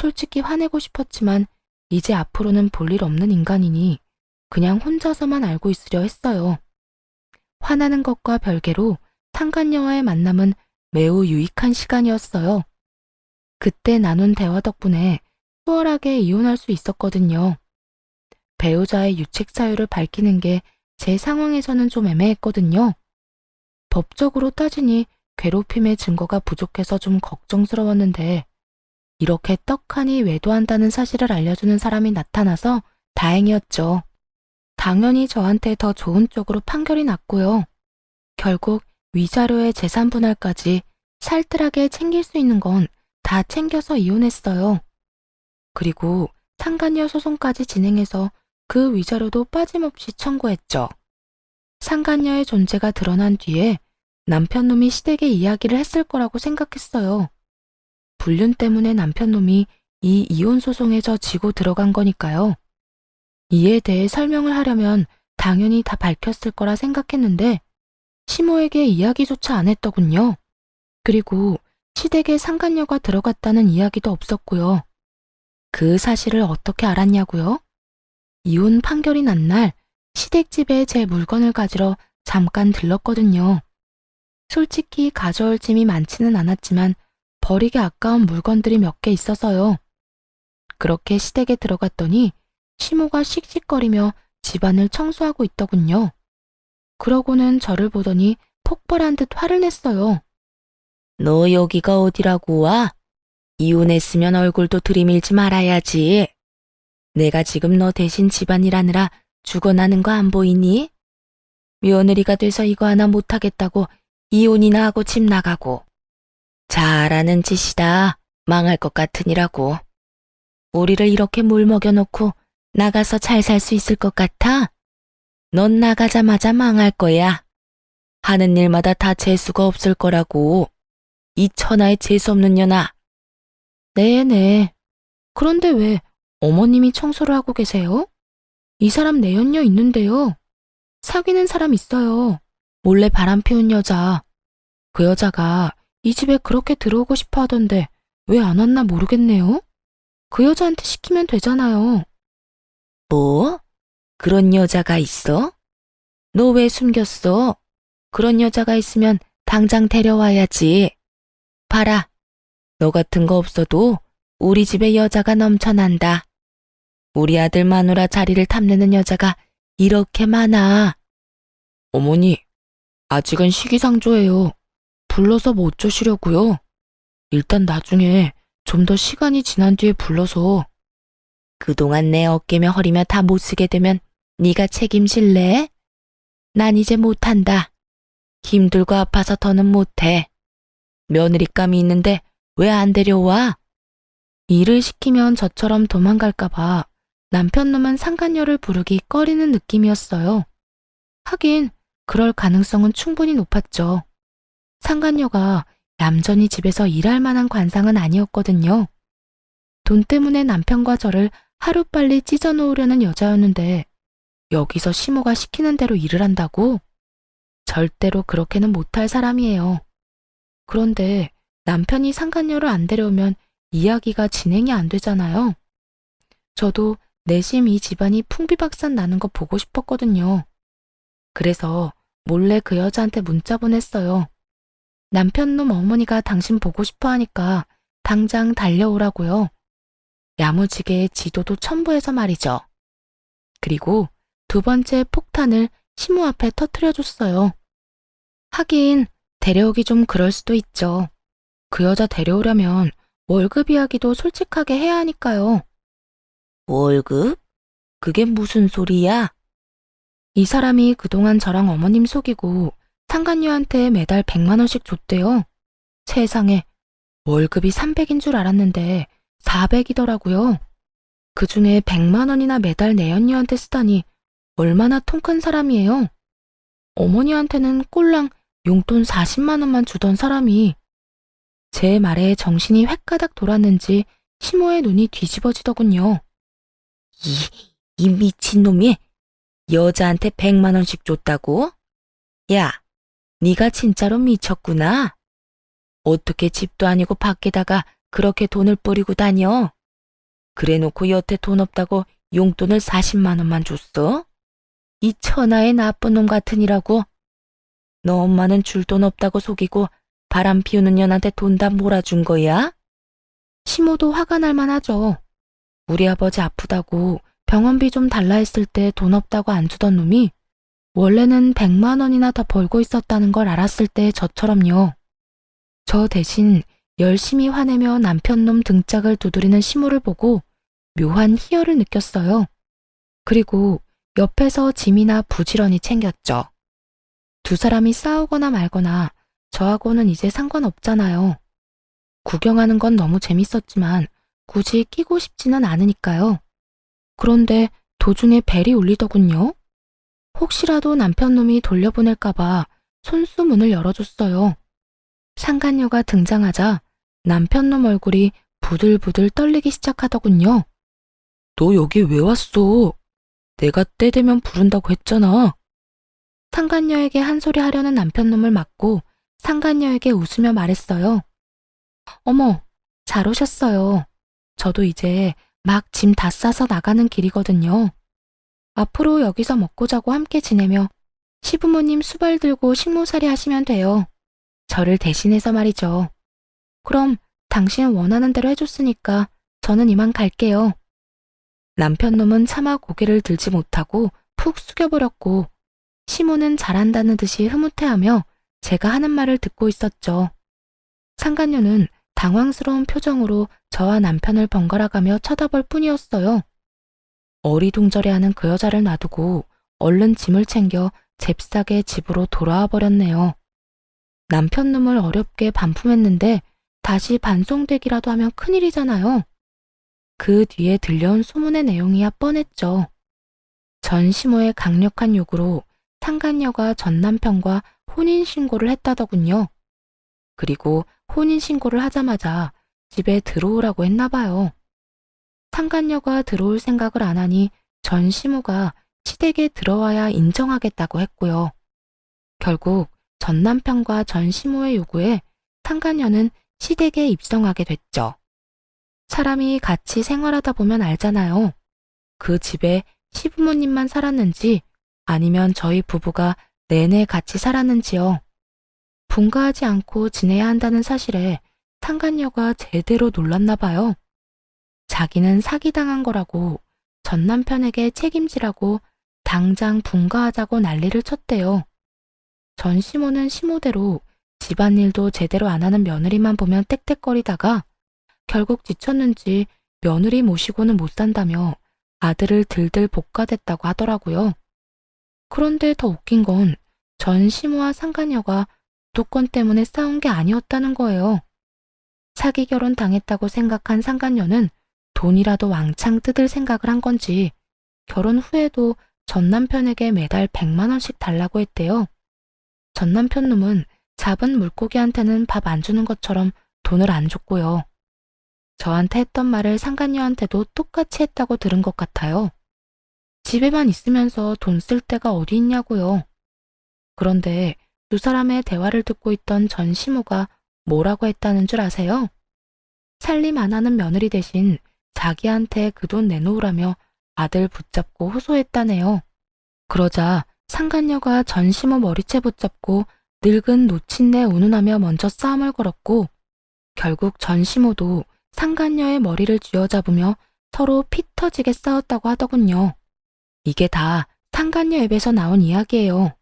[SPEAKER 1] 솔직히 화내고 싶었지만 이제 앞으로는 볼 일 없는 인간이니 그냥 혼자서만 알고 있으려 했어요. 화나는 것과 별개로 상간녀와의 만남은 매우 유익한 시간이었어요. 그때 나눈 대화 덕분에 수월하게 이혼할 수 있었거든요. 배우자의 유책 사유를 밝히는 게 제 상황에서는 좀 애매했거든요. 법적으로 따지니 괴롭힘의 증거가 부족해서 좀 걱정스러웠는데 이렇게 떡하니 외도한다는 사실을 알려주는 사람이 나타나서 다행이었죠. 당연히 저한테 더 좋은 쪽으로 판결이 났고요. 결국 위자료의 재산 분할까지 살뜰하게 챙길 수 있는 건 다 챙겨서 이혼했어요. 그리고 상간녀 소송까지 진행해서 그 위자료도 빠짐없이 청구했죠. 상간녀의 존재가 드러난 뒤에 남편놈이 시댁에 이야기를 했을 거라고 생각했어요. 불륜 때문에 남편놈이 이 이혼 소송에 저 지고 들어간 거니까요. 이에 대해 설명을 하려면 당연히 다 밝혔을 거라 생각했는데 시모에게 이야기조차 안 했더군요. 그리고 시댁에 상간녀가 들어갔다는 이야기도 없었고요. 그 사실을 어떻게 알았냐고요? 이혼 판결이 난 날 시댁집에 제 물건을 가지러 잠깐 들렀거든요. 솔직히 가져올 짐이 많지는 않았지만 버리기 아까운 물건들이 몇 개 있어서요. 그렇게 시댁에 들어갔더니 시모가 씩씩거리며 집안을 청소하고 있더군요. 그러고는 저를 보더니 폭발한 듯 화를 냈어요. 너 여기가 어디라고 와? 이혼했으면 얼굴도 들이밀지 말아야지. 내가 지금 너 대신 집안일 하느라 죽어나는 거 안 보이니? 며느리가 돼서 이거 하나 못하겠다고 이혼이나 하고 집 나가고. 잘하는 짓이다. 망할 것 같으니라고. 우리를 이렇게 물 먹여놓고 나가서 잘 살 수 있을 것 같아? 넌 나가자마자 망할 거야. 하는 일마다 다 재수가 없을 거라고. 이 천하의 재수없는 년아. 네네. 그런데 왜 어머님이 청소를 하고 계세요? 이 사람 내연녀 있는데요. 사귀는 사람 있어요. 몰래 바람 피운 여자. 그 여자가 이 집에 그렇게 들어오고 싶어 하던데 왜 안 왔나 모르겠네요. 그 여자한테 시키면 되잖아요. 뭐? 그런 여자가 있어? 너 왜 숨겼어? 그런 여자가 있으면 당장 데려와야지. 봐라. 너 같은 거 없어도 우리 집에 여자가 넘쳐난다. 우리 아들 마누라 자리를 탐내는 여자가 이렇게 많아. 어머니, 아직은 시기상조예요. 불러서 뭐 어쩌시려고요? 일단 나중에 좀 더 시간이 지난 뒤에 불러서. 그동안 내 어깨며 허리며 다 못 쓰게 되면 네가 책임질래? 난 이제 못한다. 힘들고 아파서 더는 못해. 며느리감이 있는데 왜 안 데려와? 일을 시키면 저처럼 도망갈까봐 남편 놈은 상간녀를 부르기 꺼리는 느낌이었어요. 하긴 그럴 가능성은 충분히 높았죠. 상간녀가 얌전히 집에서 일할 만한 관상은 아니었거든요. 돈 때문에 남편과 저를 하루빨리 찢어놓으려는 여자였는데 여기서 시모가 시키는 대로 일을 한다고? 절대로 그렇게는 못할 사람이에요. 그런데 남편이 상간녀를 안 데려오면 이야기가 진행이 안 되잖아요. 저도 내심 이 집안이 풍비박산 나는 거 보고 싶었거든요. 그래서 몰래 그 여자한테 문자 보냈어요. 남편놈 어머니가 당신 보고 싶어 하니까 당장 달려오라고요. 야무지게 지도도 첨부해서 말이죠. 그리고 두 번째 폭탄을 시모 앞에 터뜨려줬어요. 하긴 데려오기 좀 그럴 수도 있죠. 그 여자 데려오려면 월급 이야기도 솔직하게 해야 하니까요. 월급? 그게 무슨 소리야? 이 사람이 그동안 저랑 어머님 속이고 상간녀한테 매달 100만 원씩 줬대요. 세상에, 월급이 300인 줄 알았는데 400이더라고요. 그중에 100만 원이나 매달 내연녀한테 쓰다니 얼마나 통 큰 사람이에요. 어머니한테는 꼴랑 용돈 40만 원만 주던 사람이. 제 말에 정신이 획가닥 돌았는지 시모의 눈이 뒤집어지더군요. 이 미친놈이 여자한테 100만 원씩 줬다고? 야, 네가 진짜로 미쳤구나. 어떻게 집도 아니고 밖에다가 그렇게 돈을 뿌리고 다녀? 그래놓고 여태 돈 없다고 용돈을 40만 원만 줬어? 이 천하의 나쁜 놈 같으니라고. 너 엄마는 줄 돈 없다고 속이고 바람 피우는 년한테 돈 다 몰아준 거야? 시모도 화가 날 만하죠. 우리 아버지 아프다고 병원비 좀 달라 했을 때 돈 없다고 안 주던 놈이 원래는 100만 원이나 더 벌고 있었다는 걸 알았을 때 저처럼요. 저 대신 열심히 화내며 남편 놈 등짝을 두드리는 시모를 보고 묘한 희열을 느꼈어요. 그리고 옆에서 짐이나 부지런히 챙겼죠. 두 사람이 싸우거나 말거나 저하고는 이제 상관없잖아요. 구경하는 건 너무 재밌었지만 굳이 끼고 싶지는 않으니까요. 그런데 도중에 벨이 울리더군요. 혹시라도 남편놈이 돌려보낼까봐 손수 문을 열어줬어요. 상간녀가 등장하자 남편놈 얼굴이 부들부들 떨리기 시작하더군요. 너 여기 왜 왔어? 내가 때 되면 부른다고 했잖아. 상간녀에게 한 소리 하려는 남편놈을 맞고 상간녀에게 웃으며 말했어요. 어머, 잘 오셨어요. 저도 이제 막 짐 다 싸서 나가는 길이거든요. 앞으로 여기서 먹고 자고 함께 지내며 시부모님 수발 들고 식모살이 하시면 돼요. 저를 대신해서 말이죠. 그럼 당신 원하는 대로 해줬으니까 저는 이만 갈게요. 남편놈은 차마 고개를 들지 못하고 푹 숙여버렸고 시모는 잘한다는 듯이 흐뭇해하며 제가 하는 말을 듣고 있었죠. 상간녀는 당황스러운 표정으로 저와 남편을 번갈아가며 쳐다볼 뿐이었어요. 어리둥절해하는 그 여자를 놔두고 얼른 짐을 챙겨 잽싸게 집으로 돌아와 버렸네요. 남편 놈을 어렵게 반품했는데 다시 반송되기라도 하면 큰일이잖아요. 그 뒤에 들려온 소문의 내용이야 뻔했죠. 전 시모의 강력한 요구로 상간녀가 전 남편과 혼인신고를 했다더군요. 그리고 혼인신고를 하자마자 집에 들어오라고 했나 봐요. 상간녀가 들어올 생각을 안 하니 전 시모가 시댁에 들어와야 인정하겠다고 했고요. 결국 전 남편과 전 시모의 요구에 상간녀는 시댁에 입성하게 됐죠. 사람이 같이 생활하다 보면 알잖아요. 그 집에 시부모님만 살았는지 아니면 저희 부부가 내내 같이 살았는지요. 분가하지 않고 지내야 한다는 사실에 상간녀가 제대로 놀랐나 봐요. 자기는 사기당한 거라고 전 남편에게 책임지라고 당장 분가하자고 난리를 쳤대요. 전 시모는 시모대로 집안일도 제대로 안 하는 며느리만 보면 떽떽거리다가 결국 지쳤는지 며느리 모시고는 못 산다며 아들을 들들 볶아댔다고 하더라고요. 그런데 더 웃긴 건 전 시모와 상간녀가 주도권 때문에 싸운 게 아니었다는 거예요. 사기 결혼 당했다고 생각한 상간녀는 돈이라도 왕창 뜯을 생각을 한 건지 결혼 후에도 전 남편에게 매달 100만 원씩 달라고 했대요. 전 남편 놈은 잡은 물고기한테는 밥 안 주는 것처럼 돈을 안 줬고요. 저한테 했던 말을 상간녀한테도 똑같이 했다고 들은 것 같아요. 집에만 있으면서 돈 쓸 데가 어디 있냐고요. 그런데 두 사람의 대화를 듣고 있던 전 시모가 뭐라고 했다는 줄 아세요? 살림 안 하는 며느리 대신 자기한테 그 돈 내놓으라며 아들 붙잡고 호소했다네요. 그러자 상간녀가 전 시모 머리채 붙잡고 늙은 노친네 운운하며 먼저 싸움을 걸었고 결국 전 시모도 상간녀의 머리를 쥐어잡으며 서로 피 터지게 싸웠다고 하더군요. 이게 다 상간녀 입에서 나온 이야기예요.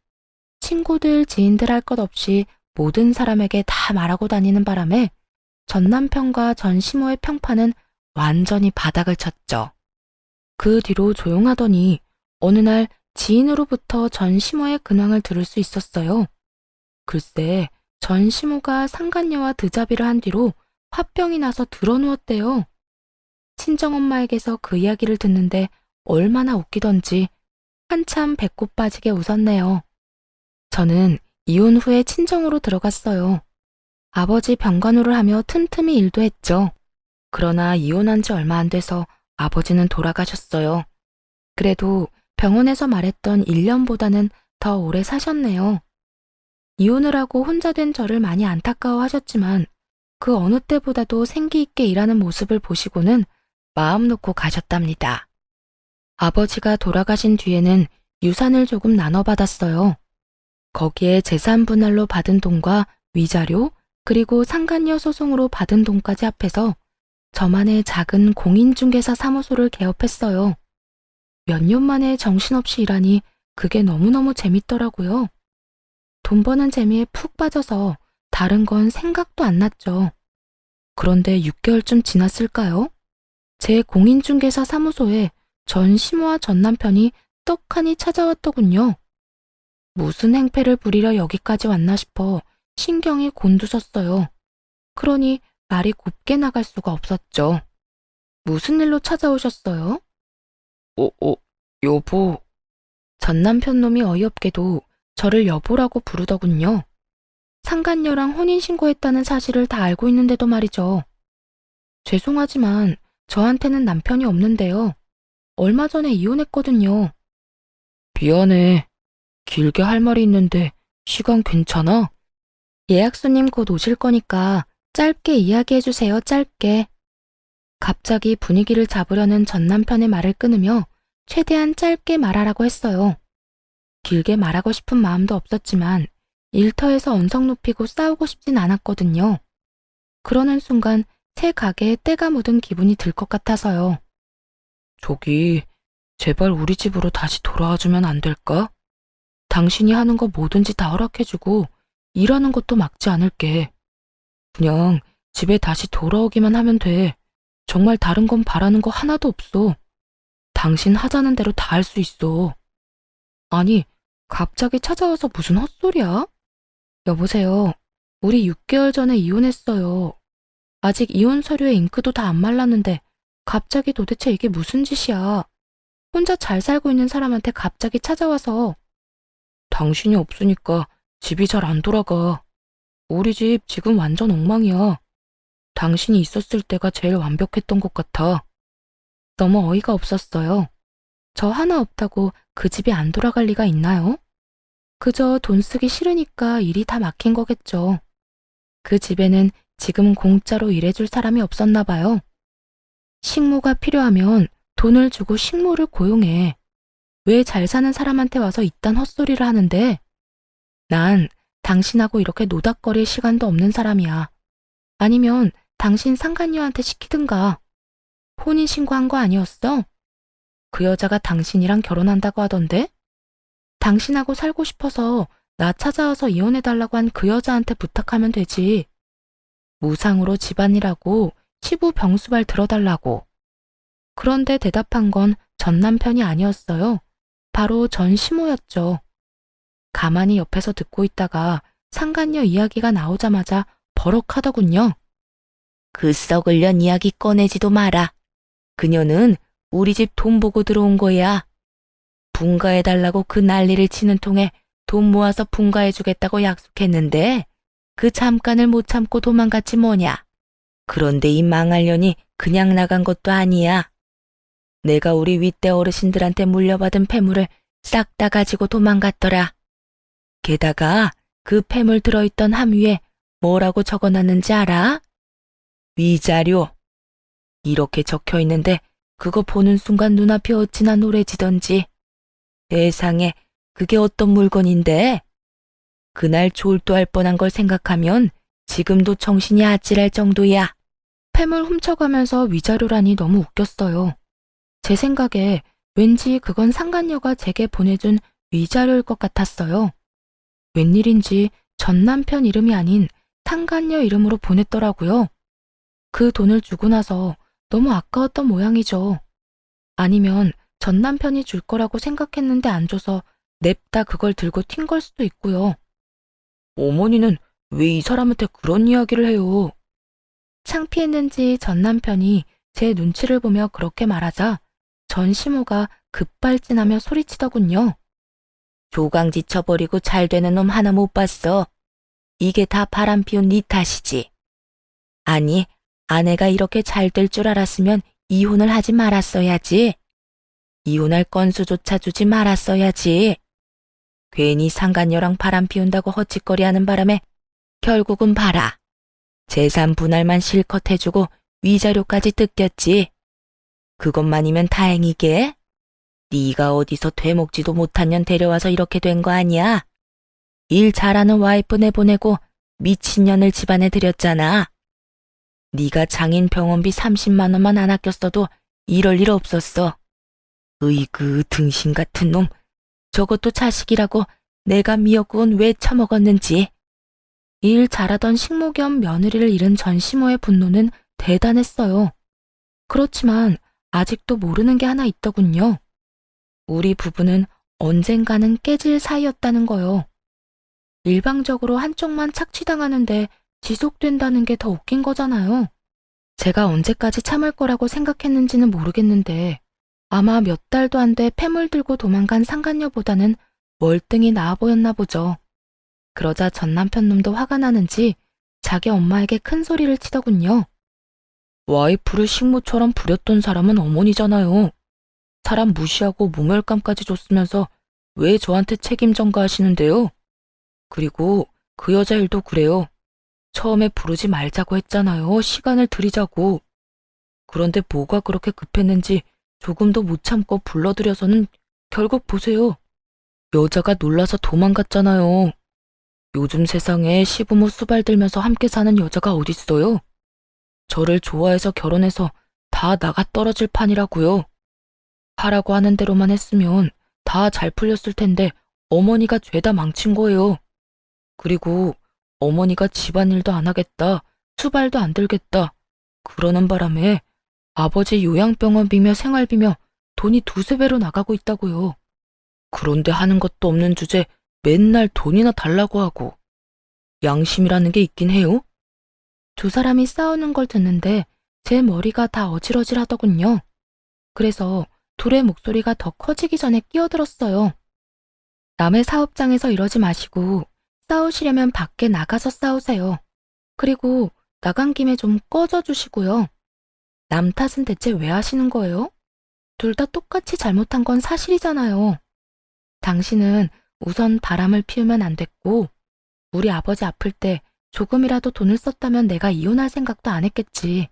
[SPEAKER 1] 친구들, 지인들 할 것 없이 모든 사람에게 다 말하고 다니는 바람에 전 남편과 전 시모의 평판은 완전히 바닥을 쳤죠. 그 뒤로 조용하더니 어느 날 지인으로부터 전 시모의 근황을 들을 수 있었어요. 글쎄, 전 시모가 상간녀와 드자비를 한 뒤로 화병이 나서 드러누웠대요. 친정엄마에게서 그 이야기를 듣는데 얼마나 웃기던지 한참 배꼽 빠지게 웃었네요. 저는 이혼 후에 친정으로 들어갔어요. 아버지 병간호를 하며 틈틈이 일도 했죠. 그러나 이혼한 지 얼마 안 돼서 아버지는 돌아가셨어요. 그래도 병원에서 말했던 1년보다는 더 오래 사셨네요. 이혼을 하고 혼자 된 저를 많이 안타까워하셨지만 그 어느 때보다도 생기 있게 일하는 모습을 보시고는 마음 놓고 가셨답니다. 아버지가 돌아가신 뒤에는 유산을 조금 나눠받았어요. 거기에 재산 분할로 받은 돈과 위자료 그리고 상간녀 소송으로 받은 돈까지 합해서 저만의 작은 공인중개사 사무소를 개업했어요. 몇 년 만에 정신없이 일하니 그게 너무너무 재밌더라고요. 돈 버는 재미에 푹 빠져서 다른 건 생각도 안 났죠. 그런데 6개월쯤 지났을까요? 제 공인중개사 사무소에 전 시모와 전 남편이 떡하니 찾아왔더군요. 무슨 행패를 부리려 여기까지 왔나 싶어 신경이 곤두섰어요. 그러니 말이 곱게 나갈 수가 없었죠. 무슨 일로 찾아오셨어요? 여보. 전 남편 놈이 어이없게도 저를 여보라고 부르더군요. 상간녀랑 혼인신고했다는 사실을 다 알고 있는데도 말이죠. 죄송하지만 저한테는 남편이 없는데요. 얼마 전에 이혼했거든요. 미안해. 길게 할 말이 있는데 시간 괜찮아? 예약 손님 곧 오실 거니까 짧게 이야기해 주세요, 짧게. 갑자기 분위기를 잡으려는 전 남편의 말을 끊으며 최대한 짧게 말하라고 했어요. 길게 말하고 싶은 마음도 없었지만 일터에서 언성 높이고 싸우고 싶진 않았거든요. 그러는 순간 새 가게에 때가 묻은 기분이 들 것 같아서요. 저기, 제발 우리 집으로 다시 돌아와주면 안 될까? 당신이 하는 거 뭐든지 다 허락해주고 일하는 것도 막지 않을게. 그냥 집에 다시 돌아오기만 하면 돼. 정말 다른 건 바라는 거 하나도 없어. 당신 하자는 대로 다 할 수 있어. 아니, 갑자기 찾아와서 무슨 헛소리야? 여보세요. 우리 6개월 전에 이혼했어요. 아직 이혼 서류에 잉크도 다 안 말랐는데 갑자기 도대체 이게 무슨 짓이야. 혼자 잘 살고 있는 사람한테 갑자기 찾아와서. 당신이 없으니까 집이 잘 안 돌아가. 우리 집 지금 완전 엉망이야. 당신이 있었을 때가 제일 완벽했던 것 같아. 너무 어이가 없었어요. 저 하나 없다고 그 집이 안 돌아갈 리가 있나요? 그저 돈 쓰기 싫으니까 일이 다 막힌 거겠죠. 그 집에는 지금 공짜로 일해줄 사람이 없었나 봐요. 식모가 필요하면 돈을 주고 식모를 고용해. 왜 잘 사는 사람한테 와서 이딴 헛소리를 하는데? 난 당신하고 이렇게 노닥거릴 시간도 없는 사람이야. 아니면 당신 상간녀한테 시키든가. 혼인신고한 거 아니었어? 그 여자가 당신이랑 결혼한다고 하던데? 당신하고 살고 싶어서 나 찾아와서 이혼해달라고 한 그 여자한테 부탁하면 되지. 무상으로 집안일하고 시부 병수발 들어달라고. 그런데 대답한 건 전 남편이 아니었어요. 바로 전 시모였죠. 가만히 옆에서 듣고 있다가 상간녀 이야기가 나오자마자 버럭하더군요. 그 썩을 년 이야기 꺼내지도 마라. 그녀는 우리 집 돈 보고 들어온 거야. 분가해달라고 그 난리를 치는 통에 돈 모아서 분가해주겠다고 약속했는데 그 잠깐을 못 참고 도망갔지 뭐냐. 그런데 이 망할 년이 그냥 나간 것도 아니야. 내가 우리 윗대 어르신들한테 물려받은 폐물을 싹 다 가지고 도망갔더라. 게다가 그 폐물 들어있던 함 위에 뭐라고 적어놨는지 알아? 위자료. 이렇게 적혀있는데 그거 보는 순간 눈앞이 어찌나 노래지던지. 세상에 그게 어떤 물건인데? 그날 졸도할 뻔한 걸 생각하면 지금도 정신이 아찔할 정도야. 폐물 훔쳐가면서 위자료라니 너무 웃겼어요. 제 생각에 왠지 그건 상간녀가 제게 보내준 위자료일 것 같았어요. 웬일인지 전 남편 이름이 아닌 상간녀 이름으로 보냈더라고요. 그 돈을 주고 나서 너무 아까웠던 모양이죠. 아니면 전 남편이 줄 거라고 생각했는데 안 줘서 냅다 그걸 들고 튄 걸 수도 있고요. 어머니는 왜 이 사람한테 그런 이야기를 해요? 창피했는지 전 남편이 제 눈치를 보며 그렇게 말하자 전 시모가 급발진하며 소리치더군요. 조강지 쳐버리고 잘 되는 놈 하나 못 봤어. 이게 다 바람 피운 네 탓이지. 아니, 아내가 이렇게 잘 될 줄 알았으면 이혼을 하지 말았어야지. 이혼할 건수조차 주지 말았어야지. 괜히 상간녀랑 바람 피운다고 헛짓거리하는 바람에 결국은 봐라. 재산 분할만 실컷 해주고 위자료까지 뜯겼지. 그것만이면 다행이게. 네가 어디서 되먹지도 못한 년 데려와서 이렇게 된 거 아니야. 일 잘하는 와이프 내보내고 미친년을 집안에 들였잖아. 네가 장인 병원비 30만 원만 안 아꼈어도 이럴 일 없었어. 으이그 등신 같은 놈. 저것도 자식이라고 내가 미역국은 왜 처먹었는지. 일 잘하던 식모 겸 며느리를 잃은 전 시모의 분노는 대단했어요. 그렇지만 아직도 모르는 게 하나 있더군요. 우리 부부는 언젠가는 깨질 사이였다는 거요. 일방적으로 한쪽만 착취당하는데 지속된다는 게 더 웃긴 거잖아요. 제가 언제까지 참을 거라고 생각했는지는 모르겠는데 아마 몇 달도 안 돼 폐물 들고 도망간 상간녀보다는 월등히 나아 보였나 보죠. 그러자 전 남편 놈도 화가 나는지 자기 엄마에게 큰 소리를 치더군요. 와이프를 식모처럼 부렸던 사람은 어머니잖아요. 사람 무시하고 모멸감까지 줬으면서 왜 저한테 책임 전가하시는데요? 그리고 그 여자 일도 그래요. 처음에 부르지 말자고 했잖아요. 시간을 들이자고. 그런데 뭐가 그렇게 급했는지 조금도 못 참고 불러들여서는 결국 보세요. 여자가 놀라서 도망갔잖아요. 요즘 세상에 시부모 수발 들면서 함께 사는 여자가 어딨어요? 저를 좋아해서 결혼해서 다 나가 떨어질 판이라고요. 하라고 하는 대로만 했으면 다 잘 풀렸을 텐데 어머니가 죄다 망친 거예요. 그리고 어머니가 집안일도 안 하겠다, 수발도 안 들겠다, 그러는 바람에 아버지 요양병원비며 생활비며 돈이 두세 배로 나가고 있다고요. 그런데 하는 것도 없는 주제 맨날 돈이나 달라고 하고. 양심이라는 게 있긴 해요? 두 사람이 싸우는 걸 듣는데 제 머리가 다 어질어질하더군요. 그래서 둘의 목소리가 더 커지기 전에 끼어들었어요. 남의 사업장에서 이러지 마시고 싸우시려면 밖에 나가서 싸우세요. 그리고 나간 김에 좀 꺼져 주시고요. 남 탓은 대체 왜 하시는 거예요? 둘 다 똑같이 잘못한 건 사실이잖아요. 당신은 우선 바람을 피우면 안 됐고, 우리 아버지 아플 때 조금이라도 돈을 썼다면 내가 이혼할 생각도 안 했겠지.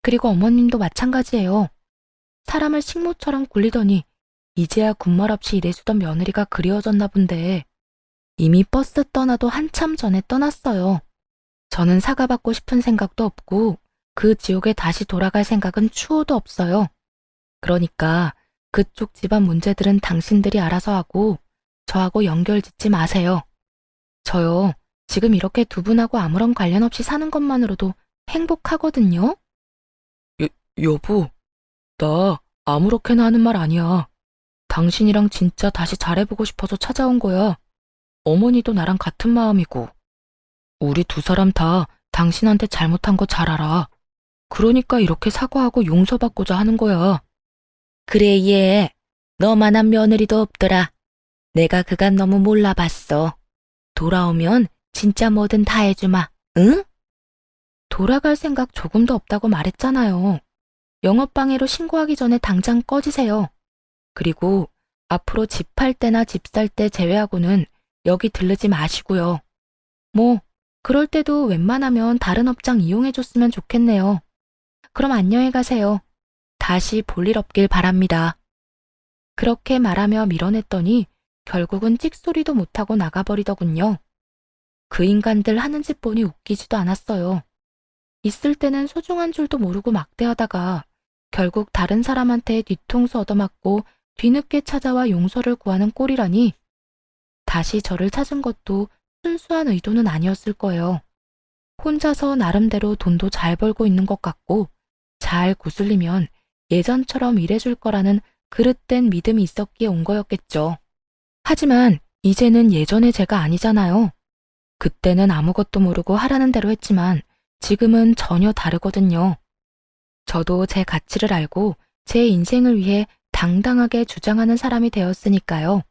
[SPEAKER 1] 그리고 어머님도 마찬가지예요. 사람을 식모처럼 굴리더니 이제야 군말 없이 일해주던 며느리가 그리워졌나 본데 이미 버스 떠나도 한참 전에 떠났어요. 저는 사과받고 싶은 생각도 없고 그 지옥에 다시 돌아갈 생각은 추호도 없어요. 그러니까 그쪽 집안 문제들은 당신들이 알아서 하고 저하고 연결 짓지 마세요. 저요, 지금 이렇게 두 분하고 아무런 관련 없이 사는 것만으로도 행복하거든요. 여보, 나 아무렇게나 하는 말 아니야. 당신이랑 진짜 다시 잘해보고 싶어서 찾아온 거야. 어머니도 나랑 같은 마음이고. 우리 두 사람 다 당신한테 잘못한 거 잘 알아. 그러니까 이렇게 사과하고 용서받고자 하는 거야. 그래, 얘. 너만한 며느리도 없더라. 내가 그간 너무 몰라봤어. 돌아오면 진짜 뭐든 다 해주마, 응? 돌아갈 생각 조금도 없다고 말했잖아요. 영업방해로 신고하기 전에 당장 꺼지세요. 그리고 앞으로 집 팔 때나 집 살 때 제외하고는 여기 들르지 마시고요. 뭐 그럴 때도 웬만하면 다른 업장 이용해줬으면 좋겠네요. 그럼 안녕히 가세요. 다시 볼 일 없길 바랍니다. 그렇게 말하며 밀어냈더니 결국은 찍소리도 못하고 나가버리더군요. 그 인간들 하는 짓 보니 웃기지도 않았어요. 있을 때는 소중한 줄도 모르고 막대하다가 결국 다른 사람한테 뒤통수 얻어맞고 뒤늦게 찾아와 용서를 구하는 꼴이라니. 다시 저를 찾은 것도 순수한 의도는 아니었을 거예요. 혼자서 나름대로 돈도 잘 벌고 있는 것 같고 잘 구슬리면 예전처럼 일해줄 거라는 그릇된 믿음이 있었기에 온 거였겠죠. 하지만 이제는 예전의 제가 아니잖아요. 그때는 아무것도 모르고 하라는 대로 했지만 지금은 전혀 다르거든요. 저도 제 가치를 알고 제 인생을 위해 당당하게 주장하는 사람이 되었으니까요.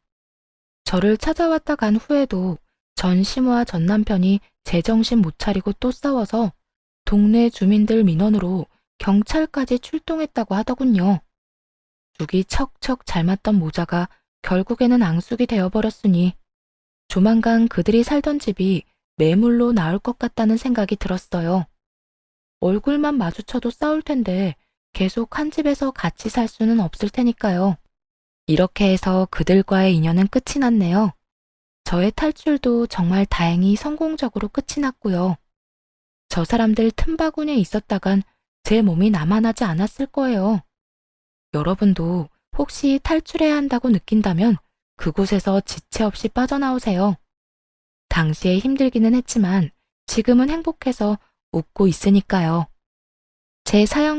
[SPEAKER 1] 저를 찾아왔다 간 후에도 전 시모와 전 남편이 제정신 못 차리고 또 싸워서 동네 주민들 민원으로 경찰까지 출동했다고 하더군요. 죽이 척척 잘 맞던 모자가 결국에는 앙숙이 되어버렸으니 조만간 그들이 살던 집이 매물로 나올 것 같다는 생각이 들었어요. 얼굴만 마주쳐도 싸울 텐데 계속 한 집에서 같이 살 수는 없을 테니까요. 이렇게 해서 그들과의 인연은 끝이 났네요. 저의 탈출도 정말 다행히 성공적으로 끝이 났고요. 저 사람들 틈바구니에 있었다간 제 몸이 남아나지 않았을 거예요. 여러분도 혹시 탈출해야 한다고 느낀다면 그곳에서 지체 없이 빠져나오세요. 당시에 힘들기는 했지만 지금은 행복해서 웃고 있으니까요. 제 사연